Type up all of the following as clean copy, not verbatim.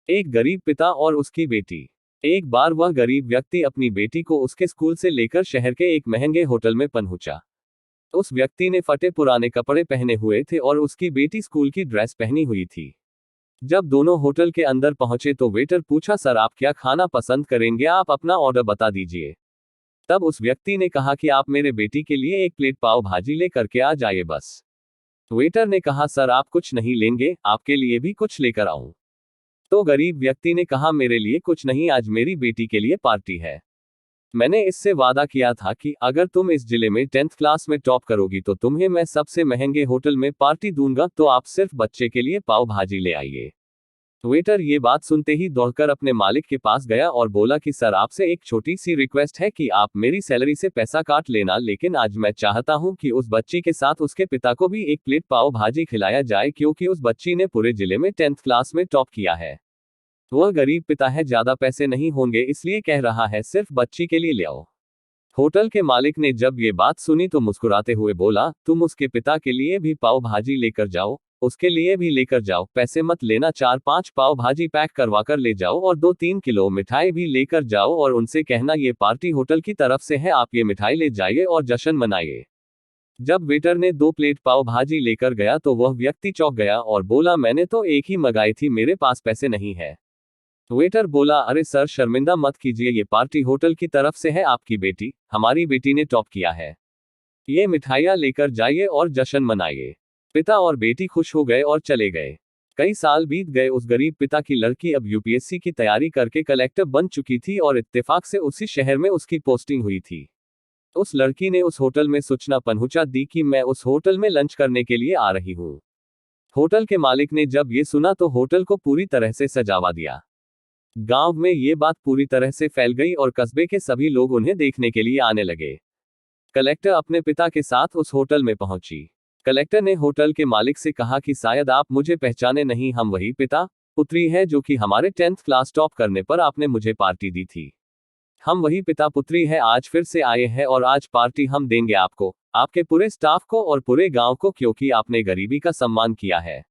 एक गरीब पिता और उसकी बेटी। एक बार वह गरीब व्यक्ति अपनी बेटी को उसके स्कूल से लेकर शहर के एक महंगे होटल में पहुंचा। उस व्यक्ति ने फटे पुराने कपड़े पहने हुए थे और उसकी बेटी स्कूल की ड्रेस पहनी हुई थी। जब दोनों होटल के अंदर पहुंचे तो वेटर पूछा, सर आप क्या खाना पसंद करेंगे, आप अपना ऑर्डर बता दीजिए। तब उस व्यक्ति ने कहा कि आप मेरे बेटी के लिए एक प्लेट पाव भाजी लेकर के आ जाइए बस। वेटर ने कहा, सर आप कुछ नहीं लेंगे, आपके लिए भी कुछ लेकर आऊं। तो गरीब व्यक्ति ने कहा, मेरे लिए कुछ नहीं, आज मेरी बेटी के लिए पार्टी है। मैंने इससे वादा किया था कि अगर तुम इस जिले में 10th क्लास में टॉप करोगी तो तुम्हें मैं सबसे महंगे होटल में पार्टी दूंगा, तो आप सिर्फ बच्चे के लिए पाव भाजी ले आइए। वेटर ये बात सुनते ही दौड़कर अपने मालिक के पास गया और बोला कि सर आपसे एक छोटी सी रिक्वेस्ट है कि आप मेरी सैलरी से पैसा काट लेना, लेकिन आज मैं चाहता हूं कि उस बच्ची के साथ उसके पिता को भी एक प्लेट पाव भाजी खिलाया जाए, क्योंकि उस बच्ची ने पूरे जिले में 10th क्लास में टॉप किया है। वह गरीब पिता है, ज्यादा पैसे नहीं होंगे इसलिए कह रहा है, सिर्फ बच्ची के लिए ले आओ। होटल के मालिक ने जब ये बात सुनी तो मुस्कुराते हुए बोला, तुम उसके पिता के लिए भी पाव भाजी लेकर जाओ, उसके लिए भी लेकर जाओ, पैसे मत लेना, 4-5 पाव भाजी पैक करवा कर ले जाओ और 2-3 किलो मिठाई भी लेकर जाओ और उनसे कहना ये पार्टी होटल की तरफ से है, आप ये मिठाई ले जाइए और जश्न मनाइए। जब वेटर ने 2 प्लेट पाव भाजी लेकर गया तो वह व्यक्ति चौंक गया और बोला, मैंने तो एक ही मंगाई थी, मेरे पास पैसे नहीं है। वेटर बोला, अरे सर शर्मिंदा मत कीजिए, ये पार्टी होटल की तरफ से है, आपकी बेटी, हमारी बेटी ने टॉप किया है, ये मिठाइयाँ लेकर जाइए और जश्न मनाइए। पिता और बेटी खुश हो गए और चले गए। कई साल बीत गए। उस गरीब पिता की लड़की अब यूपीएससी की तैयारी करके कलेक्टर बन चुकी थी और इत्तेफाक से उसी शहर में उसकी पोस्टिंग हुई थी। उस लड़की ने उस होटल में सूचना पहुंचा दी कि मैं उस होटल में लंच करने के लिए आ रही हूँ। होटल के मालिक ने जब ये सुना तो होटल को पूरी तरह से सजावा दिया। गांव में ये बात पूरी तरह से फैल गई और कस्बे के सभी लोग उन्हें देखने के लिए आने लगे। कलेक्टर अपने पिता के साथ उस होटल में पहुंची। कलेक्टर ने होटल के मालिक से कहा कि शायद आप मुझे पहचाने नहीं, हम वही पिता पुत्री है जो कि हमारे 10th क्लास टॉप करने पर आपने मुझे पार्टी दी थी। हम वही पिता पुत्री है, आज फिर से आए हैं और आज पार्टी हम देंगे आपको, आपके पूरे स्टाफ को और पूरे गांव को, क्योंकि आपने गरीबी का सम्मान किया है।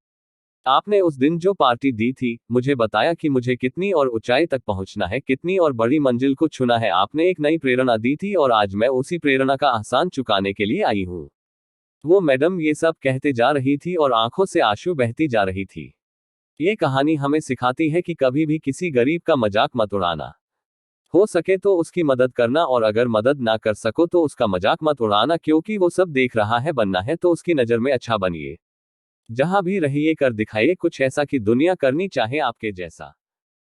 आपने उस दिन जो पार्टी दी थी, मुझे बताया कि मुझे कितनी और ऊंचाई तक पहुंचना है, कितनी और बड़ी मंजिल को छूना है। आपने एक नई प्रेरणा दी थी और आज मैं उसी प्रेरणा का एहसान चुकाने के लिए आई हूँ। वो मैडम ये सब कहते जा रही थी और आंखों से आंसू बहती जा रही थी। ये कहानी हमें सिखाती है कि कभी भी किसी गरीब का मजाक मत उड़ाना। हो सके तो उसकी मदद करना, और अगर मदद ना कर सको तो उसका मजाक मत उड़ाना, क्योंकि वो सब देख रहा है। बनना है तो उसकी नज़र में अच्छा बनिए। जहां भी रहिए कर दिखाइए कुछ ऐसा कि दुनिया करनी चाहे आपके जैसा।